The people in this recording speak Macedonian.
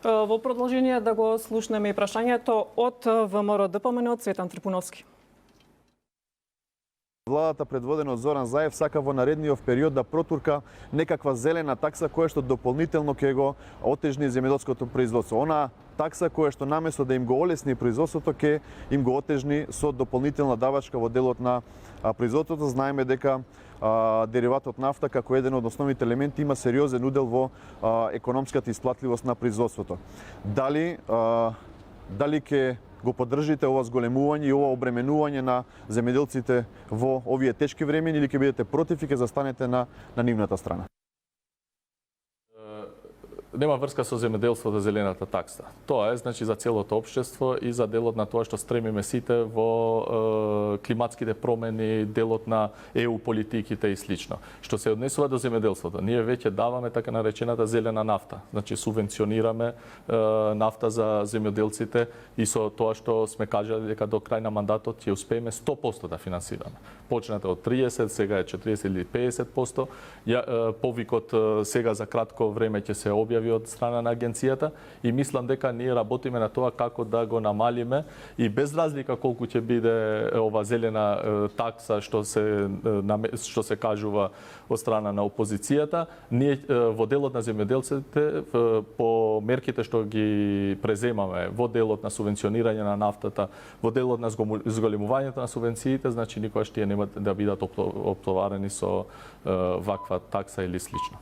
Во продолжение да го слушнеме и прашањето од ВМРО ДПМН од Цветан Трипуновски. Владата предводена од Зоран Заев сака во наредниот период да протурка некаква зелена такса која што дополнително ќе го отежни земјоделското производство. Она такса која што наместо да им го олесни производството ќе им го отежни со дополнителна давачка во делот на производството. Знаеме дека дериватот нафта како еден од основните елементи има сериозен удел во економската исплатливост на производството. Дали ќе го поддржите ова зголемување и ова обременување на земјоделците во овие тешки времења или ќе бидете против и ќе застанете на нивната страна? Нема врска со земјоделството зелената такса. Тоа е значи за целото општество и за делот на тоа што стремиме сите во климатските промени, делот на ЕУ политиките и слично. Што се однесува до земјоделството, ние веќе даваме така наречената зелена нафта. Значи субвенционираме нафта за земјоделците и со тоа што сме кажали дека до крај на мандатот ќе успееме 100% да финансираме. Почнете од 30, сега е 40 или 50%. Повикот сега за кратко време ќе се објави од страна на агенцијата и мислам дека ние работиме на тоа како да го намалиме и без разлика колку ќе биде ова зелена такса што се кажува од страна на опозицијата, ние во делот на земјоделците по мерките што ги преземаме во делот на субвенционирање на нафтата, во делот на зголемувањето на субвенциите, значи никогаш тие нема да бидат оптоварени со ваква такса или слично.